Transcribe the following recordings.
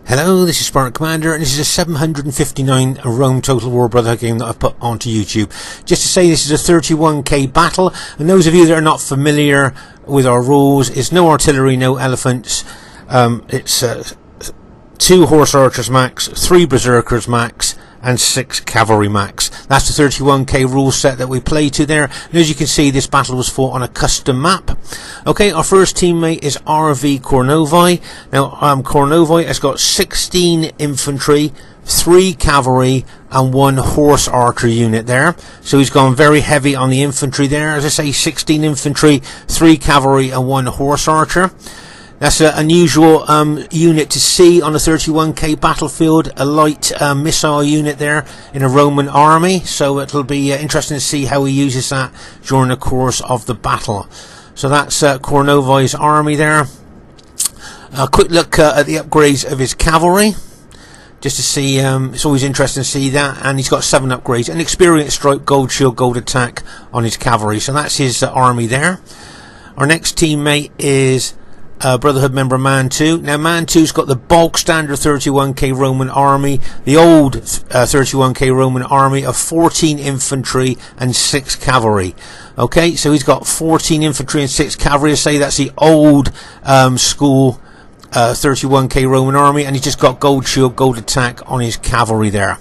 Hello, this is Spartan Commander, and this is a 759 Rome Total War Brotherhood game that I've put onto YouTube. Just to say, this is a 31k battle, and those of you that are not familiar with our rules, it's no artillery, no elephants. It's 2 horse archers max, 3 berserkers max, and 6 cavalry max. That's the 31k rule set that we play to there. And as you can see, this battle was fought on a custom map. Okay, our first teammate is RV Cornovii. Now, Cornovii has got 16 infantry, 3 cavalry, and 1 horse archer unit there. So he's gone very heavy on the infantry there. As I say, 16 infantry, 3 cavalry, and 1 horse archer. That's an unusual unit to see on a 31k battlefield, a light missile unit there in a Roman army. So it'll be interesting to see how he uses that during the course of the battle. So that's Cornovii's army there. A quick look at the upgrades of his cavalry, just to see. It's always interesting to see that. And he's got 7 upgrades: an experience stripe, gold shield, gold attack on his cavalry. So that's his army there. Our next teammate is Brotherhood member Mantu. Now Mantu's got the bog standard 31k Roman army, the old 31k Roman army of 14 infantry and 6 cavalry. Okay, so he's got 14 infantry and 6 cavalry. I say that's the old school 31k Roman army, and he's just got gold shield, gold attack on his cavalry there.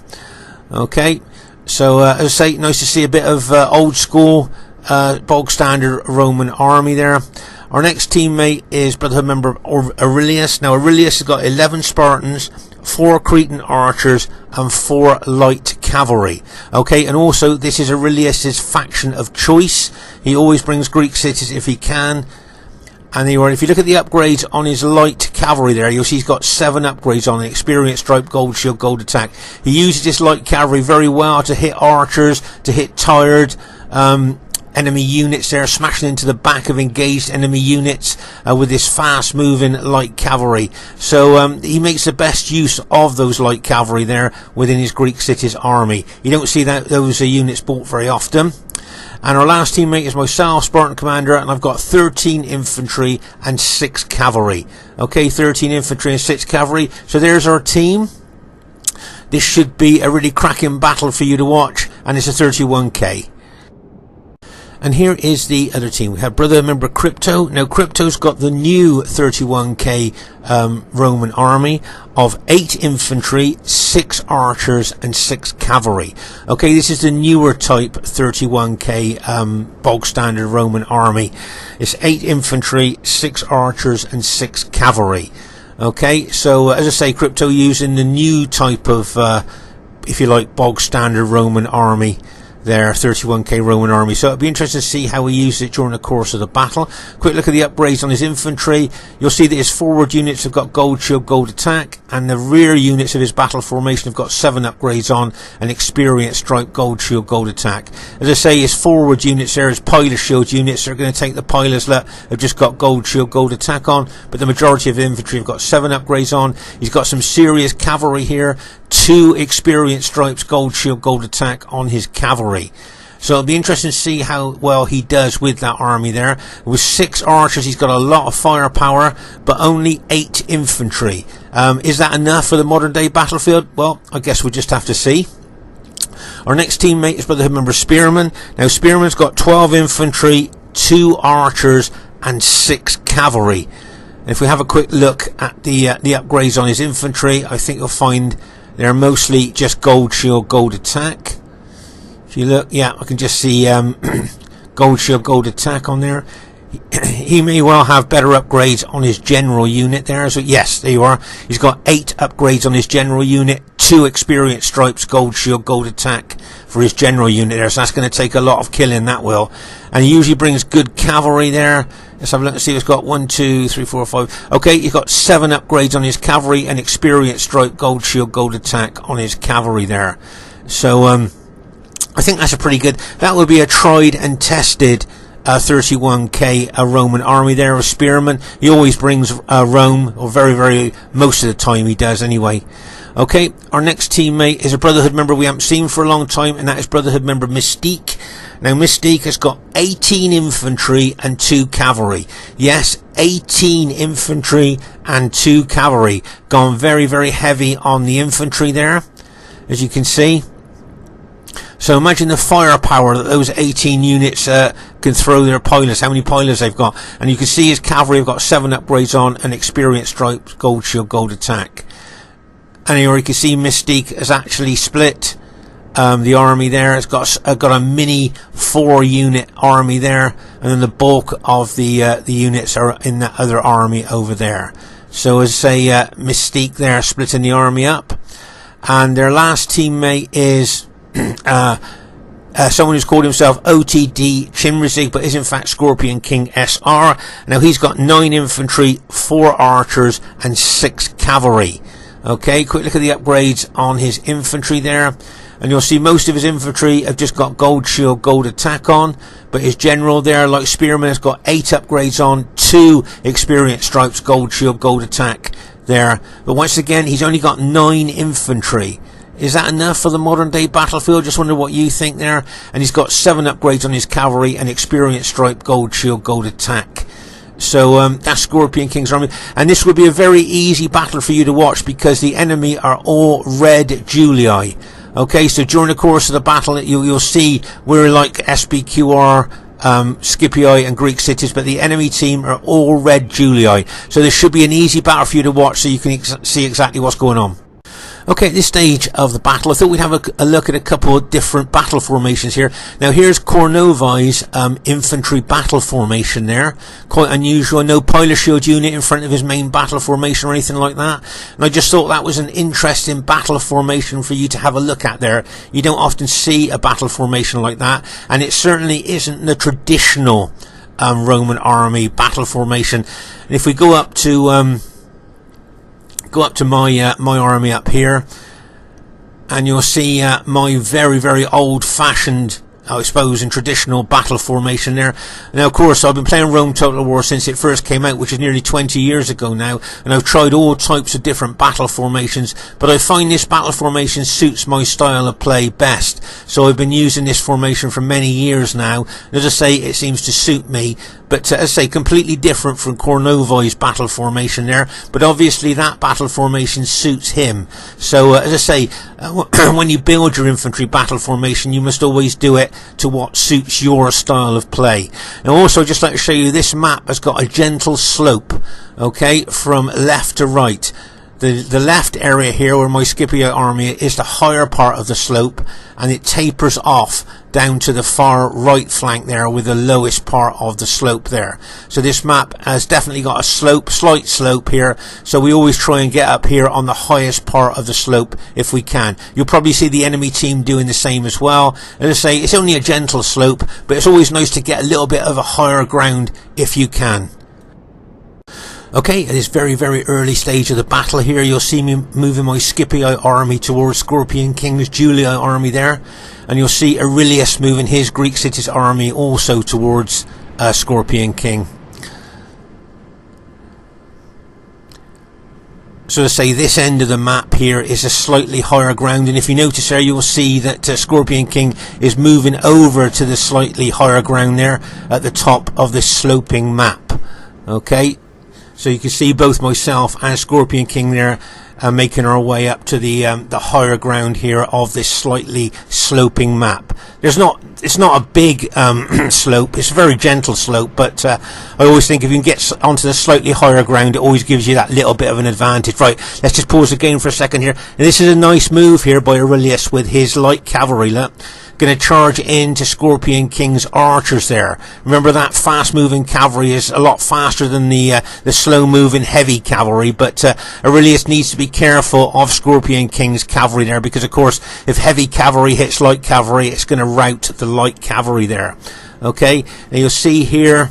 Okay, so as I say, nice to see a bit of old school bog standard Roman army there. Our next teammate is Brotherhood member Aurelius. Now Aurelius has got 11 Spartans, 4 Cretan archers, and 4 light cavalry. Okay, and also this is Aurelius's faction of choice. He always brings Greek cities if he can. And if you look at the upgrades on his light cavalry there, you'll see he's got 7 upgrades on it: experience stripe, gold shield, gold attack. He uses this light cavalry very well to hit archers, to hit tired enemy units there, smashing into the back of engaged enemy units with this fast moving light cavalry. So he makes the best use of those light cavalry there within his Greek cities army. You don't see those units bought very often. And our last teammate is myself, Spartan Commander, and I've got 13 infantry and 6 cavalry. Okay, 13 infantry and 6 cavalry. So there's our team. This should be a really cracking battle for you to watch, and it's a 31k. And here is the other team. We have brother member Crypto. Now Crypto's got the new 31k Roman army of 8 infantry, 6 archers, and 6 cavalry. Okay, this is the newer type 31k bog standard Roman army. It's 8 infantry, 6 archers, and 6 cavalry. Okay, so as I say, Crypto using the new type of, if you like, bog standard Roman army. Their 31k Roman army. So it'll be interesting to see how he uses it during the course of the battle. Quick look at the upgrades on his infantry. You'll see that his forward units have got gold shield, gold attack, and the rear units of his battle formation have got 7 upgrades on, an experience stripe, gold shield, gold attack. As I say, his forward units there, his pilot shield units, are going to take the pilots that have just got gold shield, gold attack on, but the majority of the infantry have got 7 upgrades on. He's got some serious cavalry here, 2 experience stripes, gold shield, gold attack on his cavalry. So it'll be interesting to see how well he does with that army there. With 6 archers, he's got a lot of firepower, but only 8 infantry. Is that enough for the modern day battlefield? Well, I guess we'll just have to see. Our next teammate is Brotherhood member Spearman. Now Spearman's got 12 infantry, 2 archers, and 6 cavalry. And if we have a quick look at the upgrades on his infantry, I think you'll find they're mostly just gold shield, gold attack. If you look, yeah, I can just see gold shield, gold attack on there. He may well have better upgrades on his general unit there. So yes, there you are. He's got 8 upgrades on his general unit, 2 experience stripes, gold shield, gold attack for his general unit there. So that's going to take a lot of killing, that will. And he usually brings good cavalry there. Let's have a look and see. He's got 1, 2, 3, 4, 5. Okay, he's got 7 upgrades on his cavalry and experience stripe, gold shield, gold attack on his cavalry there. So I think that's a pretty good. That would be a tried and tested 31k Roman army there of Spearman. He always brings Rome, or very most of the time he does anyway. Okay, our next teammate is a Brotherhood member we haven't seen for a long time, and that is Brotherhood member Mystique. Now, Mystique has got 18 infantry and 2 cavalry. Yes, 18 infantry and 2 cavalry. Gone very, very heavy on the infantry there, as you can see. So imagine the firepower that those 18 units can throw their pilots, how many pilots they've got. And you can see his cavalry have got 7 upgrades on, and experience stripes, gold shield, gold attack. And here you can see Mystique has actually split the army there. It's got a mini 4-unit army there, and then the bulk of the units are in that other army over there. So as I say, Mystique there splitting the army up. And their last teammate is someone who's called himself OTD Chimrizig, but is in fact Scorpion King SR. Now he's got 9 infantry, 4 archers, and 6 cavalry. Okay, quick look at the upgrades on his infantry there, and you'll see most of his infantry have just got gold shield, gold attack on, but his general there, like Spearman, has got 8 upgrades on, 2 experience stripes, gold shield, gold attack there. But once again, he's only got 9 infantry. Is that enough for the modern day battlefield? Just wonder what you think there. And he's got 7 upgrades on his cavalry and experience stripe, gold shield, gold attack. So that's Scorpion King's army, and this would be a very easy battle for you to watch because the enemy are all Red Julii. Okay, so during the course of the battle you'll see we're like SBQR, Scipii and Greek cities, but the enemy team are all Red Julii. So this should be an easy battle for you to watch, so you can see exactly what's going on. Okay, at this stage of the battle, I thought we'd have a look at a couple of different battle formations here. Now, here's Cornovii's infantry battle formation there. Quite unusual. No pilot shield unit in front of his main battle formation or anything like that. And I just thought that was an interesting battle formation for you to have a look at there. You don't often see a battle formation like that, and it certainly isn't the traditional Roman army battle formation. And if we go up to my army up here, and you'll see my very, very old-fashioned, I suppose, and traditional battle formation there. Now, of course, I've been playing Rome Total War since it first came out, which is nearly 20 years ago now, and I've tried all types of different battle formations, but I find this battle formation suits my style of play best. So I've been using this formation for many years now, and as I say, it seems to suit me. But as I say, completely different from Cornovii's battle formation there, but obviously that battle formation suits him. So as I say, when you build your infantry battle formation, you must always do it to what suits your style of play. And also, just like to show you, this map has got a gentle slope, okay, from left to right. The left area here, where my Scipii army is, the higher part of the slope, and it tapers off down to the far right flank there with the lowest part of the slope there. So this map has definitely got a slope, slight slope here, so we always try and get up here on the highest part of the slope if we can. You'll probably see the enemy team doing the same as well. As I say, it's only a gentle slope, but it's always nice to get a little bit of a higher ground if you can. Okay, at this very, very early stage of the battle here, you'll see me moving my Scipii army towards Scorpion King's Julii army there, and you'll see Aurelius moving his Greek cities army also towards Scorpion King. So to say, this end of the map here is a slightly higher ground, and if you notice there, you'll see that Scorpion King is moving over to the slightly higher ground there at the top of this sloping map. Okay, so you can see both myself and Scorpion King there making our way up to the higher ground here of this slightly sloping map. It's not a big slope, it's a very gentle slope, but I always think if you can get onto the slightly higher ground, it always gives you that little bit of an advantage. Right, let's just pause the game for a second here. And this is a nice move here by Aurelius with his light cavalry. Look, going to charge into Scorpion King's archers there. Remember, that fast moving cavalry is a lot faster than the slow moving heavy cavalry, but Aurelius needs to be careful of Scorpion King's cavalry there, because of course if heavy cavalry hits light cavalry, it's going to rout the light cavalry there. Okay, now you'll see here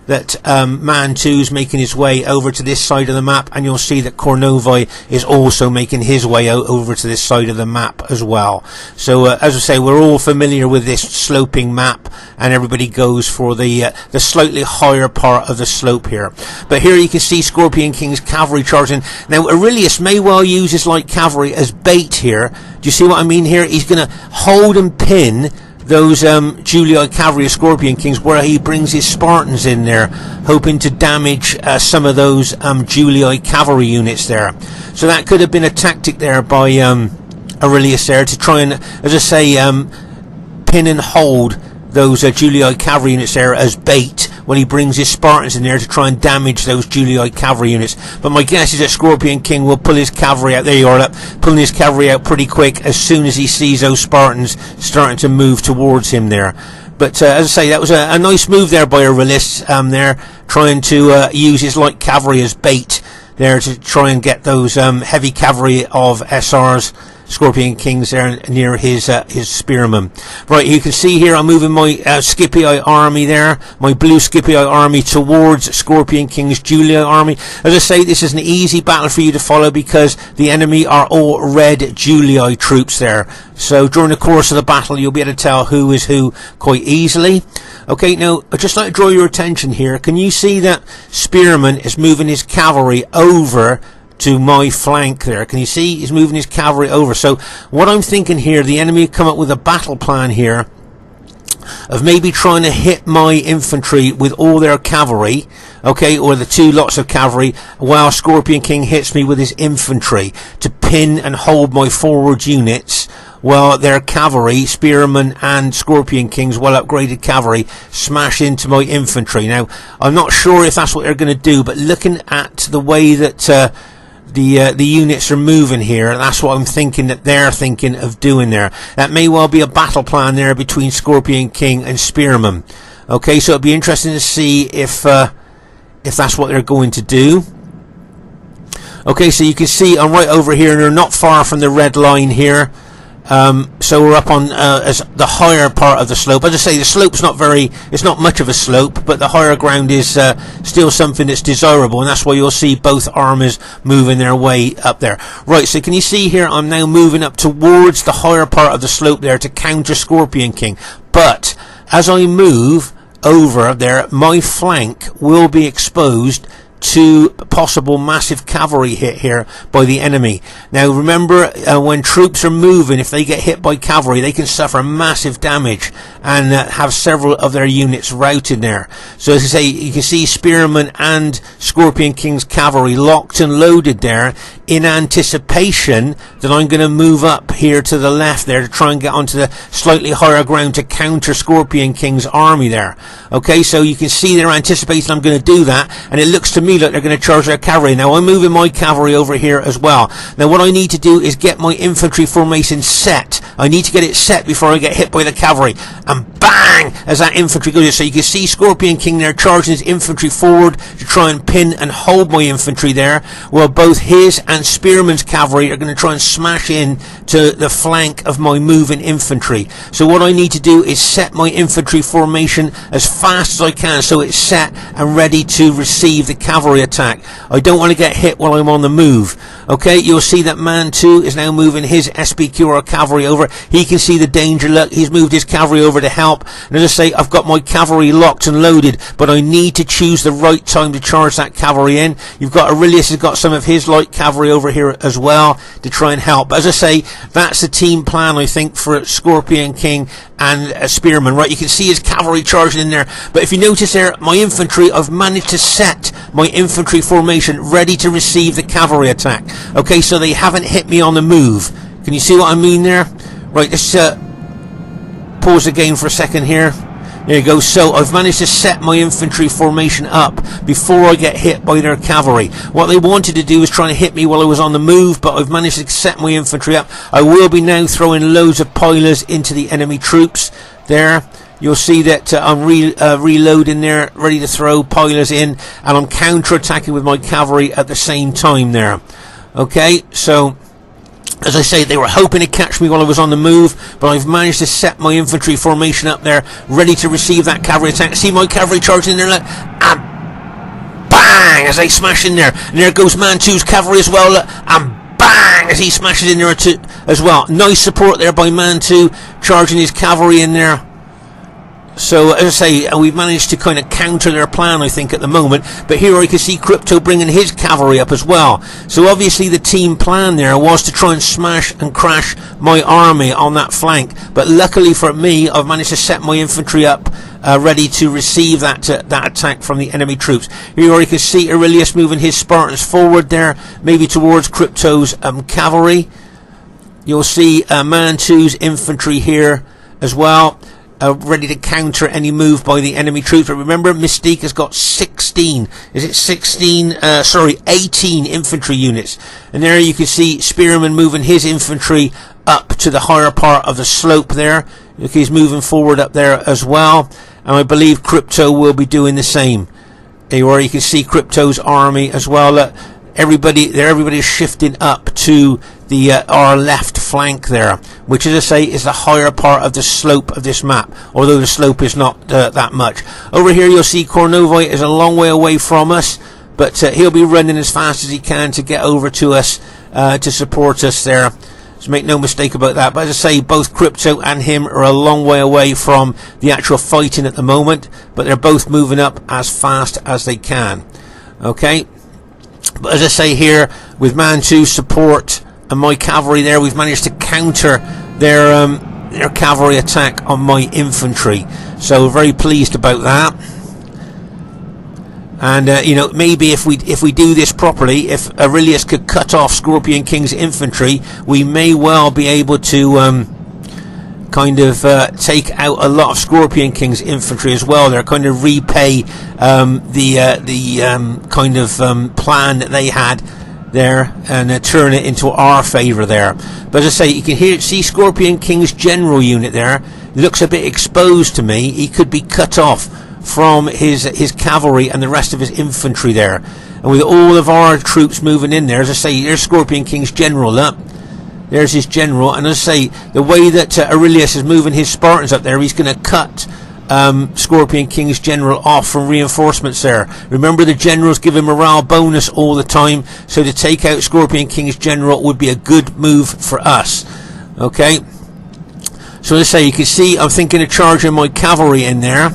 that Mantu's making his way over to this side of the map, and you'll see that Cornovii is also making his way over to this side of the map as well. So as I say, we're all familiar with this sloping map, and everybody goes for the slightly higher part of the slope here. But here you can see Scorpion King's cavalry charging. Now Aurelius may well use his light cavalry as bait here. Do you see what I mean here? He's going to hold and pin those Julii cavalry of Scorpion Kings, where he brings his Spartans in there, hoping to damage some of those Julii cavalry units there. So that could have been a tactic there by Aurelius there, to try and, as I say, pin and hold those Julii cavalry units there as bait when he brings his Spartans in there to try and damage those Julii cavalry units. But my guess is that Scorpion King will pull his cavalry out. There you are, pulling his cavalry out pretty quick as soon as he sees those Spartans starting to move towards him there. But as I say, that was a nice move there by Aurelius there, trying to use his light cavalry as bait there to try and get those heavy cavalry of SR's Scorpion Kings there near his Spearman. Right, you can see here I'm moving my Scipii army there, my blue Scipii army, towards Scorpion King's Julii army. As I say, this is an easy battle for you to follow because the enemy are all Red Julii troops there. So during the course of the battle you'll be able to tell who is who quite easily. Okay, now I'd just like to draw your attention here. Can you see that Spearman is moving his cavalry over to my flank there? Can you see he's moving his cavalry over? So what I'm thinking here, the enemy come up with a battle plan here of maybe trying to hit my infantry with all their cavalry, okay, or the two lots of cavalry, while Scorpion King hits me with his infantry to pin and hold my forward units, while their cavalry, Spearman and Scorpion King's well upgraded cavalry, smash into my infantry. Now I'm not sure if that's what they're going to do, but looking at the way that the units are moving here, that's what I'm thinking that they're thinking of doing there. That may well be a battle plan there between Scorpion King and Spearman. Okay, so it'll be interesting to see if that's what they're going to do. Okay, so you can see I'm right over here, and they're not far from the red line here. So we're up on as the higher part of the slope. As I say, the slope's it's not much of a slope, but the higher ground is still something that's desirable, and that's why you'll see both armies moving their way up there. Right, so can you see here I'm now moving up towards the higher part of the slope there to counter Scorpion King. But as I move over there, my flank will be exposed to possible massive cavalry hit here by the enemy. Now remember, when troops are moving, if they get hit by cavalry, they can suffer massive damage and have several of their units routed there. So as I say, you can see Spearman and Scorpion King's cavalry locked and loaded there in anticipation that I'm going to move up here to the left there to try and get onto the slightly higher ground to counter Scorpion King's army there. Okay, so you can see they're anticipating I'm going to do that, and it looks to me like they're going to charge their cavalry. Now I'm moving my cavalry over here as well. Now what I need to do is get my infantry formation set. I need to get it set before I get hit by the cavalry, and bang, as that infantry goes in. So you can see Scorpion King there charging his infantry forward to try and pin and hold my infantry there, while both his and Spearman's cavalry are going to try and smash in to the flank of my moving infantry. So what I need to do is set my infantry formation as fast as I can so it's set and ready to receive the cavalry attack. I don't want to get hit while I'm on the move. Okay, you'll see that Mantu is now moving his SPQR cavalry over. He can see the danger. Look, he's moved his cavalry over to help. And as I say, I've got my cavalry locked and loaded, but I need to choose the right time to charge that cavalry in. You've got Aurelius has got some of his light cavalry over here as well to try and help. But as I say, that's the team plan, I think, for Scorpion King and Spearman. Right, you can see his cavalry charging in there. But if you notice there, my infantry, I've managed to set my infantry formation ready to receive the cavalry attack. Okay, so they haven't hit me on the move. Can you see what I mean there? Right, let's pause the game for a second here. There you go. So I've managed to set my infantry formation up before I get hit by their cavalry. What they wanted to do was try to hit me while I was on the move, but I've managed to set my infantry up. I will be now throwing loads of pilers into the enemy troops there. You'll see that I'm reloading there, ready to throw pilers in, and I'm counter-attacking with my cavalry at the same time there. Okay, so As I say, they were hoping to catch me while I was on the move, but I've managed to set my infantry formation up there, ready to receive that cavalry attack. See my cavalry charging in there, look, and bang, as they smash in there. And there goes Mantu's cavalry as well, look, and bang, as he smashes in there too, as well. Nice support there by Mantu, charging his cavalry in there. So, as I say, we've managed to kind of counter their plan, I think, at the moment. But here I can see Crypto bringing his cavalry up as well. So, obviously, the team plan there was to try and smash and crash my army on that flank. But luckily for me, I've managed to set my infantry up, ready to receive that attack from the enemy troops. Here you can see Aurelius moving his Spartans forward there, maybe towards Crypto's cavalry. You'll see Mantu's infantry here as well. Ready to counter any move by the enemy troops. But remember, Mystique has got 18 infantry units. And there you can see Spearman moving his infantry up to the higher part of the slope there. Look, he's moving forward up there as well. And I believe Crypto will be doing the same. Where you can see Crypto's army as well. Everybody's shifting up to the our left flank there, which, as I say, is the higher part of the slope of this map, although the slope is not that much. Over here you'll see Cornovii is a long way away from us, but he'll be running as fast as he can to get over to us to support us there. So make no mistake about that. But as I say, both Crypto and him are a long way away from the actual fighting at the moment, but they're both moving up as fast as they can. Okay. But as I say here, with Mantu support and my cavalry there, we've managed to counter their cavalry attack on my infantry. So very pleased about that. And maybe if we do this properly, if Aurelius could cut off Scorpion King's infantry, we may well be able to take out a lot of Scorpion King's infantry as well. They're kind of repay the plan that they had there, and turn it into our favour there. But as I say, you can see Scorpion King's general unit there. Looks a bit exposed to me. He could be cut off from his cavalry and the rest of his infantry there. And with all of our troops moving in there, as I say, there's Scorpion King's general up. There's his general, and as I say, the way that Aurelius is moving his Spartans up there, he's going to cut Scorpion King's general off from reinforcements there. Remember, the generals give him morale bonus all the time, so to take out Scorpion King's general would be a good move for us. Okay, so as I say, you can see I'm thinking of charging my cavalry in there,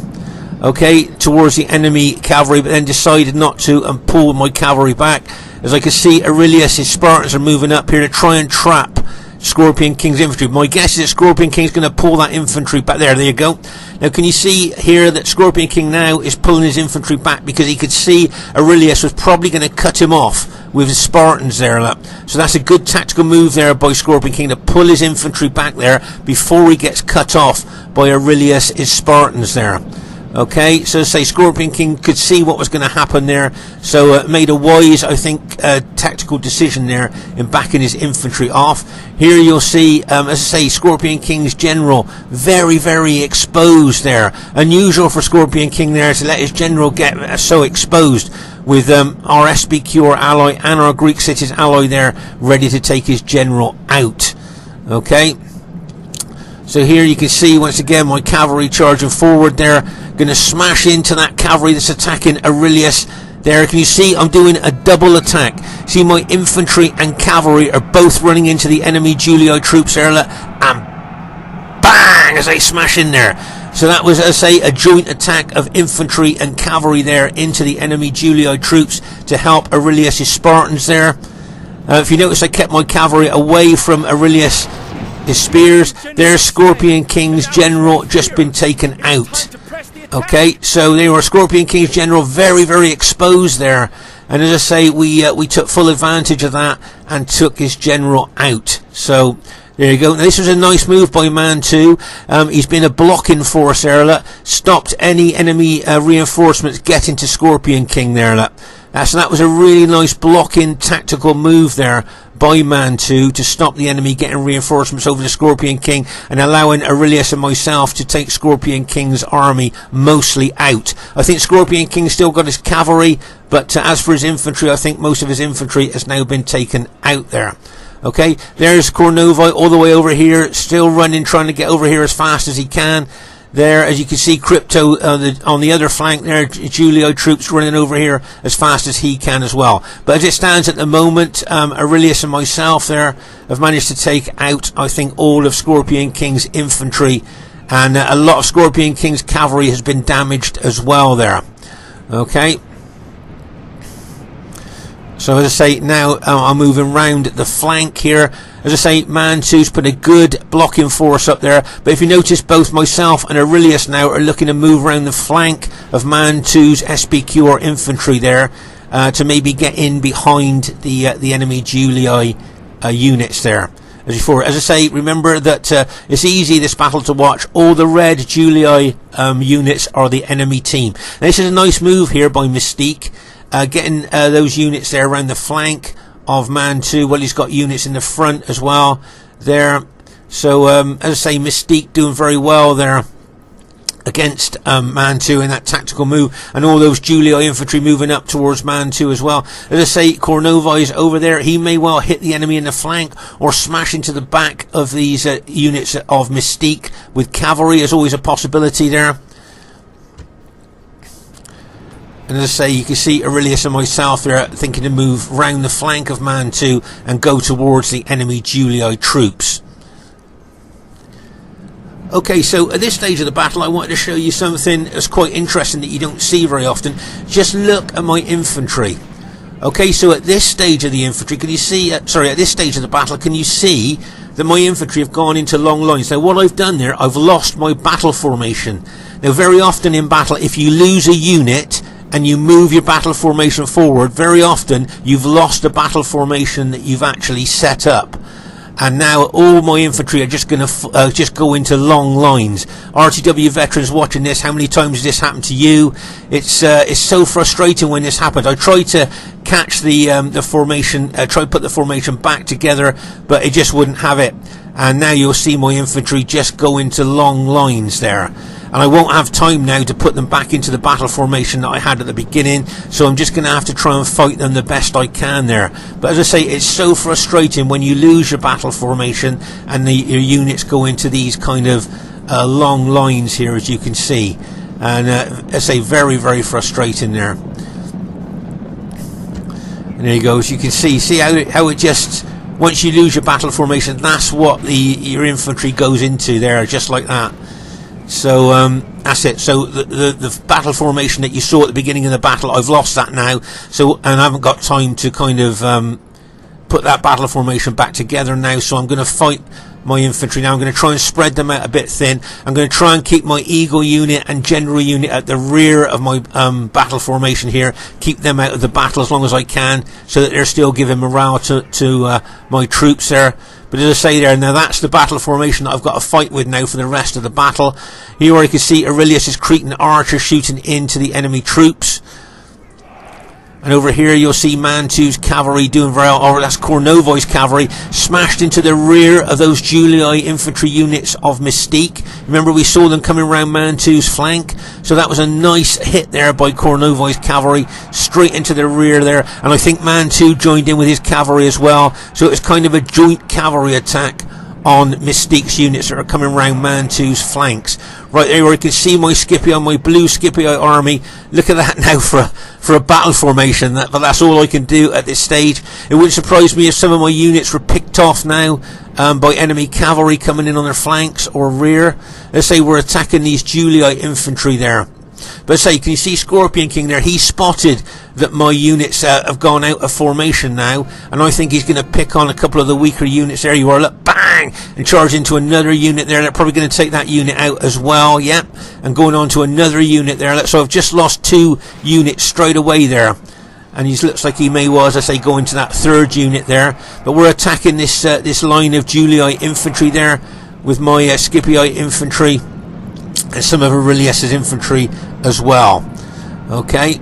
okay, towards the enemy cavalry, but then decided not to and pull my cavalry back. As I can see, Aurelius, his Spartans are moving up here to try and trap Scorpion King's infantry. My guess is that Scorpion King's going to pull that infantry back. There you go. Now, can you see here that Scorpion King now is pulling his infantry back because he could see Aurelius was probably going to cut him off with his Spartans there. Look. So that's a good tactical move there by Scorpion King to pull his infantry back there before he gets cut off by Aurelius, his Spartans there. Okay, so say Scorpion King could see what was going to happen there, so made a wise, I think, tactical decision there in backing his infantry off. Here you'll see, as I say, Scorpion King's general very, very exposed there. Unusual for Scorpion King there to let his general get so exposed, with our SBQ, our ally, and our Greek cities ally there ready to take his general out. Okay. So here you can see once again my cavalry charging forward there, going to smash into that cavalry that's attacking Aurelius there. Can you see I'm doing a double attack? See, my infantry and cavalry are both running into the enemy Julii troops there, and bang as they smash in there. So that was, as I say, a joint attack of infantry and cavalry there into the enemy Julii troops to help Aurelius' Spartans there. If you notice, I kept my cavalry away from Aurelius' his spears. There's Scorpion King's general just been taken out. Okay, so they were Scorpion King's general very, very exposed there, and as I say, we took full advantage of that and took his general out. So there you go. Now, this was a nice move by Mantu. He's been a blocking force there, stopped any enemy reinforcements getting to Scorpion King there. So that was a really nice blocking tactical move there by Mantu to stop the enemy getting reinforcements over the Scorpion King and allowing Aurelius and myself to take Scorpion King's army mostly out. I think Scorpion King still got his cavalry, but as for his infantry, I think most of his infantry has now been taken out there. Okay, there's Cornovii all the way over here, still running, trying to get over here as fast as he can. There, as you can see, Crypto on the other flank there, Julii troops running over here as fast as he can as well. But as it stands at the moment, Aurelius and myself there have managed to take out, I think, all of Scorpion King's infantry, and a lot of Scorpion King's cavalry has been damaged as well there. Okay. So as I say, now I'm moving round the flank here. As I say, Mantu's put a good blocking force up there. But if you notice, both myself and Aurelius now are looking to move around the flank of Mantu's SPQ or infantry there, to maybe get in behind the enemy Julii units there. As before, as I say, remember that it's easy, this battle, to watch. All the Red Julii units are the enemy team. Now, this is a nice move here by Mystique. Getting those units there around the flank of Mantu. Well, he's got units in the front as well there. So, as I say, Mystique doing very well there against Mantu in that tactical move, and all those Julii infantry moving up towards Mantu as well. As I say, Cornovii is over there. He may well hit the enemy in the flank or smash into the back of these units of Mystique with cavalry. Is always a possibility there. And as I say, you can see Aurelius and myself there thinking to move round the flank of Mantu and go towards the enemy Julii troops. Okay, so at this stage of the battle, I wanted to show you something that's quite interesting that you don't see very often. Just look at my infantry. Okay, so at this stage of the infantry, can you see? At this stage of the battle, can you see that my infantry have gone into long lines? Now, what I've done there, I've lost my battle formation. Now, very often in battle, if you lose a unit and you move your battle formation forward, very often you've lost the battle formation that you've actually set up. And now all my infantry are just going to just go into long lines. RTW veterans watching this, how many times has this happened to you? It's so frustrating when this happens. I try to catch the formation, try to put the formation back together, but it just wouldn't have it. And now you'll see my infantry just go into long lines there. And I won't have time now to put them back into the battle formation that I had at the beginning, so I'm just going to have to try and fight them the best I can there. But as I say, it's so frustrating when you lose your battle formation and your units go into these kind of long lines here, as you can see. And as I say, very, very frustrating there. And there you go, as you can see how it just, once you lose your battle formation, that's what your infantry goes into there, just like that. So that's it. So the battle formation that you saw at the beginning of the battle, I've lost that now. So, and I haven't got time to kind of put that battle formation back together now. So I'm going to fight my infantry now. I'm going to try and spread them out a bit thin. I'm going to try and keep my Eagle unit and General unit at the rear of my battle formation here. Keep them out of the battle as long as I can, so that they're still giving morale to my troops there. But as I say there, now that's the battle formation that I've got to fight with now for the rest of the battle. Here where you can see Aurelius' Cretan archer shooting into the enemy troops. And over here you'll see Mantu's cavalry doing very well, or that's Cornovii's cavalry, smashed into the rear of those Julii infantry units of Mystique. Remember, we saw them coming around Mantu's flank, so that was a nice hit there by Cornovii's cavalry, straight into the rear there. And I think Mantu joined in with his cavalry as well, so it was kind of a joint cavalry attack on Mystique's units that are coming round Mantu's flanks. Right there where you can see my Scipii, my blue Scipii army. Look at that now for a battle formation. But that's all I can do at this stage. It wouldn't surprise me if some of my units were picked off now by enemy cavalry coming in on their flanks or rear. Let's say we're attacking these Julii infantry there. But say, can you see Scorpion King there? He spotted that my units have gone out of formation now, and I think he's going to pick on a couple of the weaker units. There you are, look, bang, and charge into another unit there. They're probably going to take that unit out as well, yep, and going on to another unit there. So I've just lost 2 units straight away there, and he looks like he may well, as I say, go into that 3rd unit there. But we're attacking this this line of Julii infantry there with my Scipii infantry and some of Aurelius' infantry as well. Okay,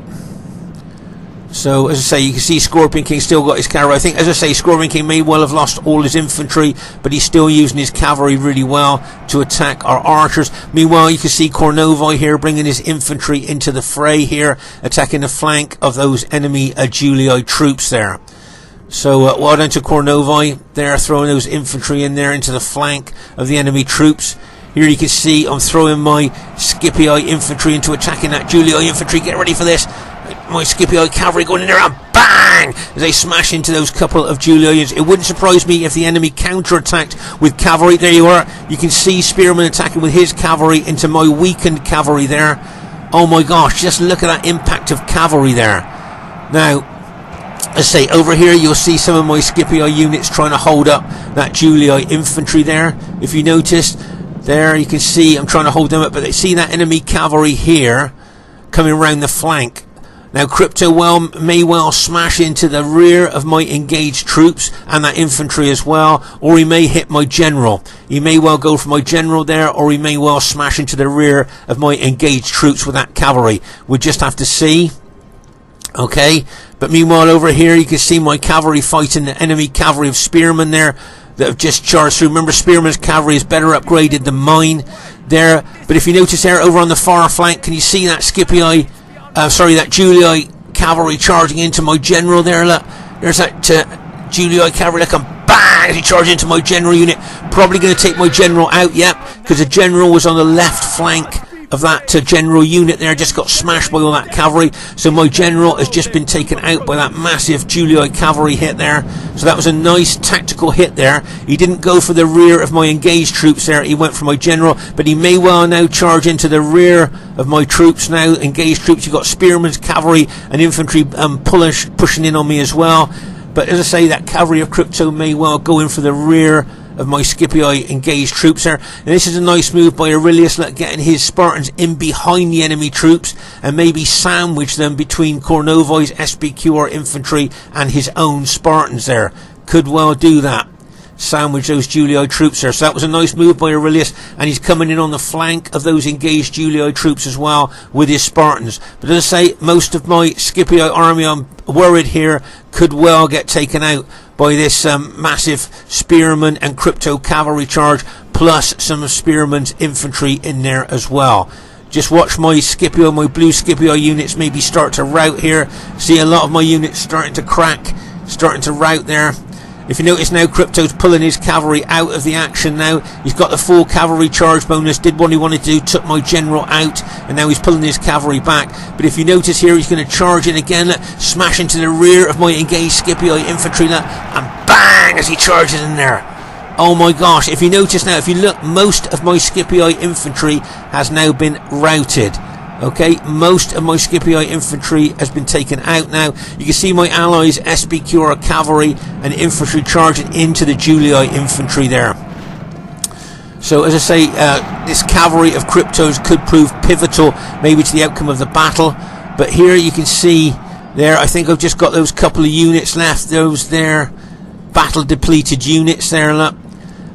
so as I say, you can see Scorpion King still got his cavalry. I think, as I say, Scorpion King may well have lost all his infantry, but he's still using his cavalry really well to attack our archers. Meanwhile, you can see Cornovii here bringing his infantry into the fray here, attacking the flank of those enemy Julii troops there. So well done to Cornovii. They're throwing those infantry in there into the flank of the enemy troops. Here you can see I'm throwing my Scipii infantry into attacking that Julii infantry. Get ready for this. My Scipii cavalry going in there and bang! As they smash into those couple of Julians. It wouldn't surprise me if the enemy counter-attacked with cavalry. There you are. You can see Spearman attacking with his cavalry into my weakened cavalry there. Oh my gosh, just look at that impact of cavalry there. Now, let's say over here you'll see some of my Scipii units trying to hold up that Julii infantry there. If you noticed, there you can see I'm trying to hold them up, but they see that enemy cavalry here coming around the flank. Now Crypto may well smash into the rear of my engaged troops and that infantry as well, or he may hit my general. He may well go for my general there, or he may well smash into the rear of my engaged troops with that cavalry. We'll just have to see. Okay, but meanwhile over here you can see my cavalry fighting the enemy cavalry of Spearman there that have just charged through. Remember, Spearman's cavalry is better upgraded than mine there. But if you notice there over on the far flank, can you see that Scipii, that Julii cavalry charging into my general there? Look, there's that Julii cavalry. Look, and bang, as he charges into my general unit. Probably going to take my general out, yep, because the general was on the left flank of that general unit there, just got smashed by all that cavalry. So my general has just been taken out by that massive Julii cavalry hit there. So that was a nice tactical hit there. He didn't go for the rear of my engaged troops there, he went for my general, but he may well now charge into the rear of my troops now, engaged troops. You've got Spearman's cavalry and infantry pushing in on me as well. But as I say, that cavalry of Crypto may well go in for the rear of my Scipii engaged troops there. And this is a nice move by Aurelius, getting his Spartans in behind the enemy troops and maybe sandwich them between Cornovii's SBQR infantry and his own Spartans there. Could well do that. Sandwich those Julii troops there. So that was a nice move by Aurelius, and he's coming in on the flank of those engaged Julii troops as well with his Spartans. But as I say, most of my Scipii army, I'm worried here, could well get taken out by this massive Spearman and Crypto cavalry charge, plus some of Spearman's infantry in there as well. Just watch my Scipio, my blue Scipio units maybe start to rout here. See a lot of my units starting to crack, starting to rout there. If you notice now, Crypto's pulling his cavalry out of the action now. He's got the full cavalry charge bonus, did what he wanted to do, took my general out, and now he's pulling his cavalry back. But if you notice here, he's going to charge in again, smash into the rear of my engaged Scipii infantry, and bang, as he charges in there. Oh my gosh, if you notice now, if you look, most of my Scipii infantry has now been routed. Okay, most of my Scipii infantry has been taken out now. You can see my allies, SBQR cavalry and infantry charging into the Julii infantry there. So as I say, this cavalry of Cryptos could prove pivotal maybe to the outcome of the battle. But here you can see there, I think I've just got those couple of units left, those there, battle depleted units there, look.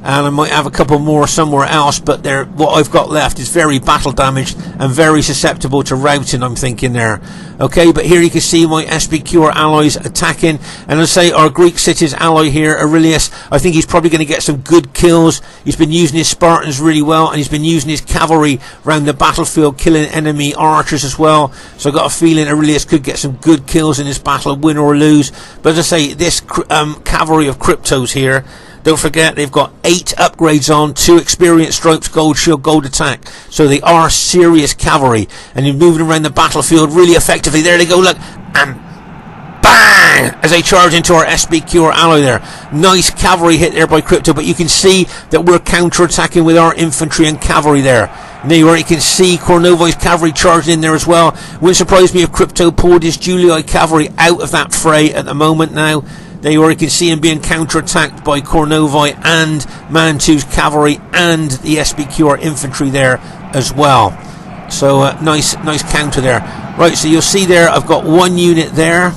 And I might have a couple more somewhere else, but what I've got left is very battle damaged and very susceptible to routing, I'm thinking there. Okay, but here you can see my SBQR allies attacking, and as I say, our Greek cities ally here, Aurelius, I think he's probably going to get some good kills. He's been using his Spartans really well, and he's been using his cavalry around the battlefield, killing enemy archers as well. So I've got a feeling Aurelius could get some good kills in this battle, win or lose. But as I say, this cavalry of Cryptos here, don't forget, they've got 8 upgrades on, 2 experience stripes, gold shield, gold attack. So they are serious cavalry. And you're moving around the battlefield really effectively. There they go, look. And bang! As they charge into our SBQR ally there. Nice cavalry hit there by Crypto. But you can see that we're counter-attacking with our infantry and cavalry there. And there you are, you can see Cornovii's cavalry charging in there as well. Wouldn't surprise me if Crypto pulled his Julii cavalry out of that fray at the moment now. There you are, you can see him being counter-attacked by Cornovii and Mantu's cavalry and the SBQR infantry there as well. So nice counter there. Right, so you'll see there, I've got one unit there,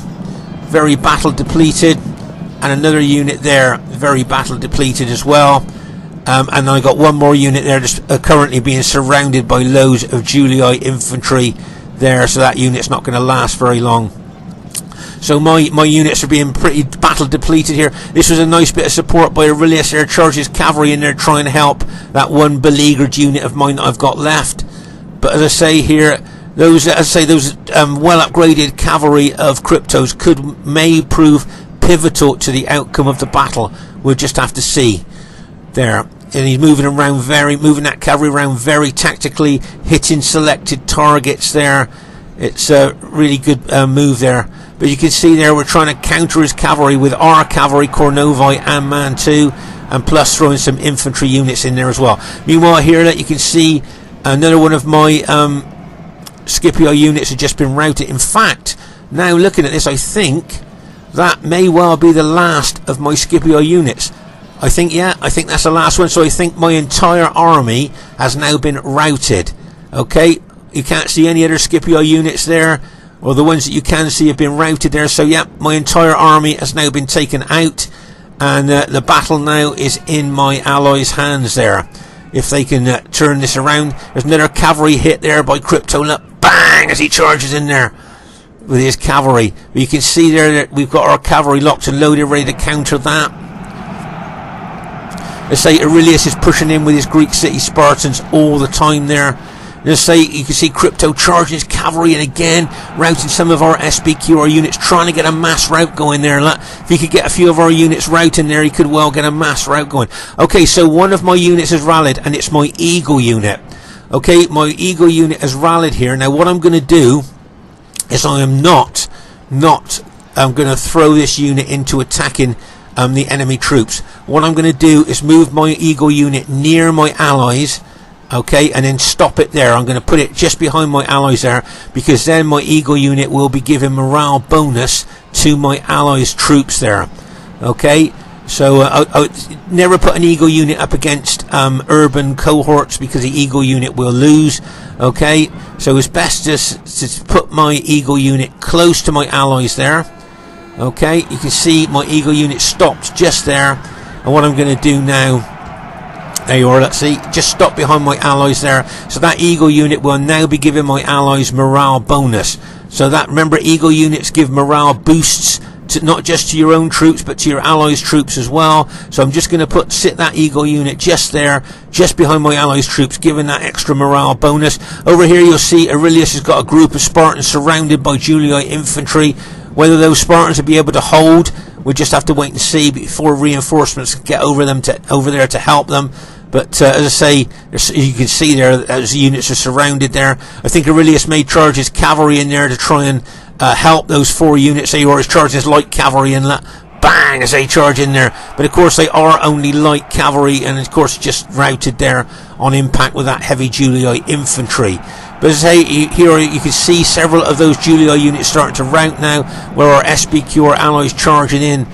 very battle depleted, and another unit there, very battle depleted as well. And then I got one more unit there, just currently being surrounded by loads of Julii infantry there, so that unit's not going to last very long. So my units are being pretty battle depleted here. This was a nice bit of support by Aurelius there, charges cavalry in there trying to help that one beleaguered unit of mine that I've got left. But as I say here, those well upgraded cavalry of Cryptos may prove pivotal to the outcome of the battle. We'll just have to see there. And he's moving that cavalry around very tactically, hitting selected targets there. It's a really good move there. But you can see there we're trying to counter his cavalry with our cavalry, Cornovii and Mantu, and plus throwing some infantry units in there as well. Meanwhile here that you can see another one of my Scipio units had just been routed. In fact, now looking at this, I think that may well be the last of my Scipio units. I think that's the last one. So I think my entire army has now been routed. Okay, you can't see any other Scipio units there, or the ones that you can see have been routed there. So yeah, my entire army has now been taken out, and the battle now is in my allies' hands there. If they can turn this around. There's another cavalry hit there by Crypto. Look, bang, as he charges in there with his cavalry. But you can see there that we've got our cavalry locked and loaded, ready to counter that. Let's say Aurelius is pushing in with his Greek city Spartans all the time there. Let's say you can see Crypto charging his cavalry, and again routing some of our SBQR units, trying to get a mass rout going there. If he could get a few of our units routing there, he could well get a mass rout going. Okay, so one of my units has rallied, and it's my Eagle unit. Okay, my Eagle unit has rallied here. Now what I'm going to do is I'm going to throw this unit into attacking the enemy troops. What I'm going to do is move my Eagle unit near my allies, okay, and then stop it there. I'm going to put it just behind my allies there, because then my Eagle unit will be giving morale bonus to my allies troops there. Okay, so I never put an Eagle unit up against urban cohorts, because the Eagle unit will lose. Okay, so it's best to put my Eagle unit close to my allies there. Okay, you can see my Eagle unit stopped just there, and what I'm going to do now, there you are, let's see, just stop behind my allies there. So that Eagle unit will now be giving my allies morale bonus. So that, remember, Eagle units give morale boosts to not just to your own troops, but to your allies troops as well. So I'm just going to sit that Eagle unit just there, just behind my allies troops, giving that extra morale bonus. Over here you'll see Aurelius has got a group of Spartans surrounded by Julii infantry. Whether those Spartans will be able to hold, we'll just have to wait and see before reinforcements get over there to help them. But as I say, you can see there as the units are surrounded there. I think Aurelius may charge his cavalry in there to try and help those 4 units. Or he's charging his light cavalry in, bang, as they charge in there. But of course they are only light cavalry, and of course just routed there on impact with that heavy Julii infantry. But as I say, here you can see several of those Julii units starting to rout now, where our SBQR allies charging in.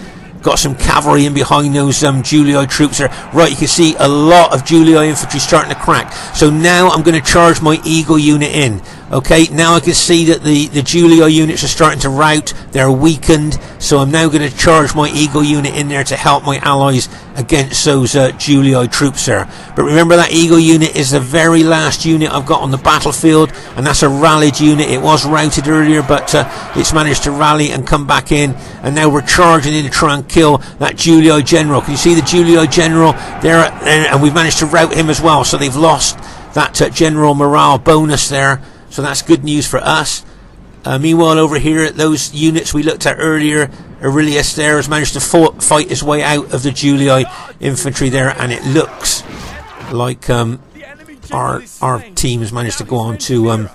Got some cavalry in behind those Julii troops there. Right, you can see a lot of Julii infantry starting to crack. So now I'm going to charge my Eagle unit in. Okay, now I can see that the Julii units are starting to rout. They're weakened. So I'm now going to charge my Eagle unit in there to help my allies against those Julii troops there. But remember, that Eagle unit is the very last unit I've got on the battlefield, and that's a rallied unit. It was routed earlier, but it's managed to rally and come back in, and now we're charging in to try and kill that Julii general. Can you see the Julii general there? And we've managed to rout him as well, so they've lost that general morale bonus there. So that's good news for us. Meanwhile, over here, those units we looked at earlier, Aurelius there has managed to fight his way out of the Julii infantry there, and it looks like our team has managed to go on to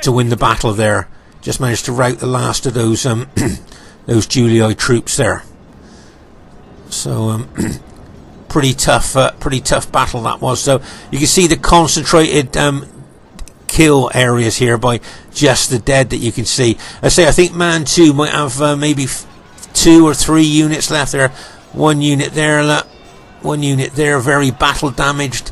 win the battle there. Just managed to rout the last of those those Julii troops there. So pretty tough battle that was. So you can see the concentrated kill areas here by just the dead that you can see. I think Mantu might have maybe 2 or 3 units left there. 1 unit there, 1 unit there, very battle damaged,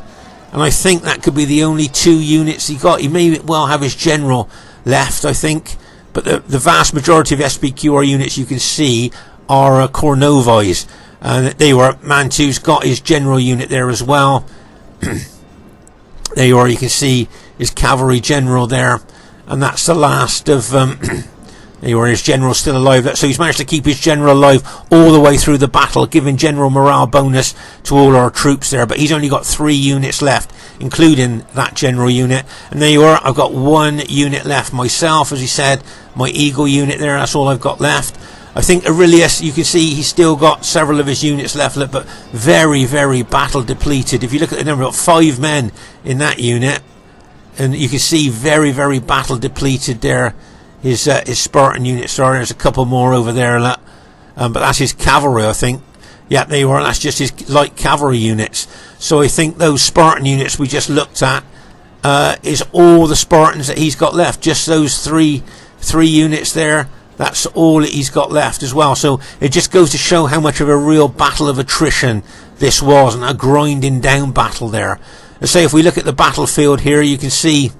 and I think that could be the only 2 units he got. He may well have his general left, I think, but the vast majority of SBQR units you can see are Cornovii's, and Mantu's got his general unit there as well. There you are, you can see his cavalry general there, and that's the last of there you are, his general still alive. So he's managed to keep his general alive all the way through the battle, giving general morale bonus to all our troops there. But he's only got 3 units left, including that general unit. And there you are, I've got 1 unit left myself, as he said, my Eagle unit there, that's all I've got left. I think Aurelius, you can see he's still got several of his units left, but very, very battle depleted. If you look at the number, 5 men in that unit, and you can see very, very battle depleted there. His Spartan units are. There's a couple more over there, but that's his cavalry, I think. Yeah, they were. That's just his light cavalry units. So I think those Spartan units we just looked at is all the Spartans that he's got left. Just those three units there. That's all that he's got left as well. So it just goes to show how much of a real battle of attrition this was, and a grinding down battle there. Let's say if we look at the battlefield here, you can see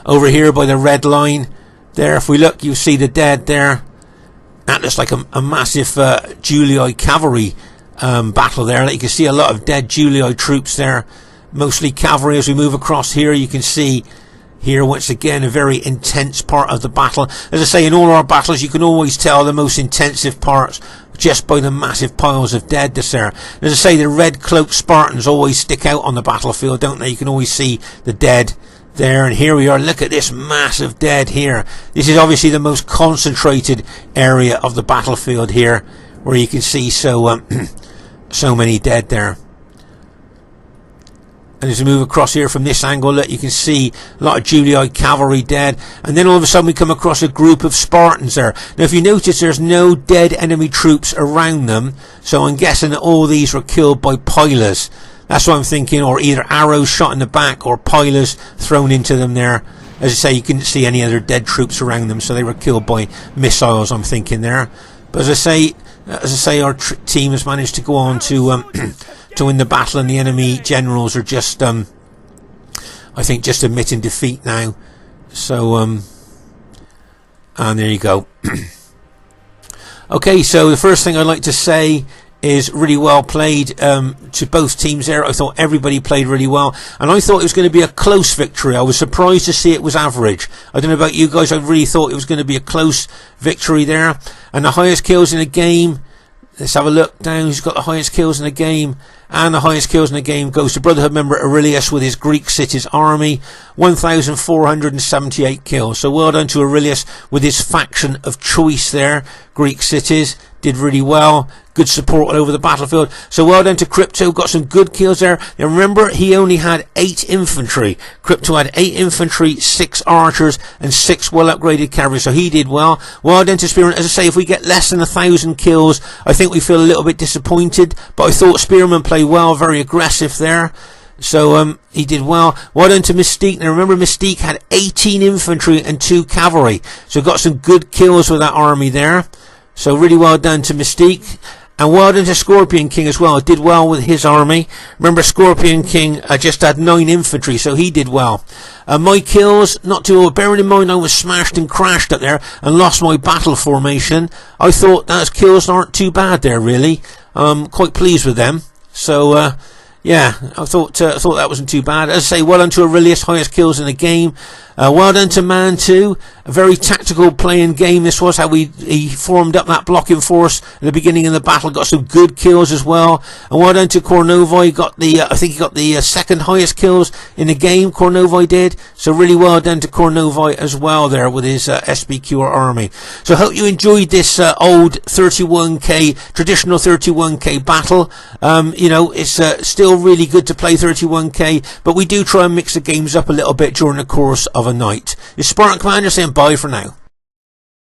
over here by the red line there, if we look, you see the dead there. That looks like a massive Julii cavalry battle there. You can see a lot of dead Julii troops there, mostly cavalry. As we move across here, you can see here once again a very intense part of the battle. As I say, in all our battles you can always tell the most intensive parts just by the massive piles of dead that's there. As I say, the red cloaked Spartans always stick out on the battlefield, don't they? You can always see the dead there, and here we are. Look at this massive dead here. This is obviously the most concentrated area of the battlefield here, where you can see so many dead there. And as we move across here from this angle, look, you can see a lot of Julii cavalry dead. And then all of a sudden we come across a group of Spartans there. Now if you notice, there's no dead enemy troops around them. So I'm guessing that all these were killed by pilers. That's what I'm thinking, or either arrows shot in the back or pilers thrown into them there. As I say, you couldn't see any other dead troops around them, so they were killed by missiles, I'm thinking there. But as I say, our team has managed to go on to win the battle, and the enemy generals are just, I think, just admitting defeat now. So, and there you go. Okay, so the first thing I'd like to say is really well played to both teams there. I thought everybody played really well, and I thought it was going to be a close victory. I was surprised to see it was average. I don't know about you guys, I really thought it was going to be a close victory there. And the highest kills in a game, let's have a look down who's got the highest kills in the game. And the highest kills in the game goes to Brotherhood member Aurelius with his Greek cities army, 1,478 kills. So well done to Aurelius with his faction of choice there. Greek cities did really well. Good support all over the battlefield. So well done to Crypto, got some good kills there. Now remember, he only had 8 infantry. Crypto had 8 infantry, 6 archers, and 6 well upgraded cavalry. So he did well. Well done to Spearman. As I say, if we get less than 1,000 kills, I think we feel a little bit disappointed. But I thought Spearman played well, very aggressive there. So he did well. Well done to Mystique. Now remember, Mystique had 18 infantry and 2 cavalry. So got some good kills with that army there. So really well done to Mystique. And well done to Scorpion King as well. Did well with his army. Remember, Scorpion King just had 9 infantry, so he did well. My kills, not too old. Bearing in mind I was smashed and crashed up there and lost my battle formation, I thought those kills aren't too bad there, really. Quite pleased with them. So, yeah, I thought that wasn't too bad. As I say, well done to Aurelius, highest kills in the game. Well done to Mantu, a very tactical playing game this was, how he formed up that blocking force at the beginning of the battle, got some good kills as well. And well done to Cornovii, got the, I think he got the second highest kills in the game, Cornovii did. So really well done to Cornovii as well there with his SBQ army. So I hope you enjoyed this old 31k, traditional 31k battle. You know, it's still really good to play 31k, but we do try and mix the games up a little bit during the course of a night. It's Spartan Commander saying bye for now.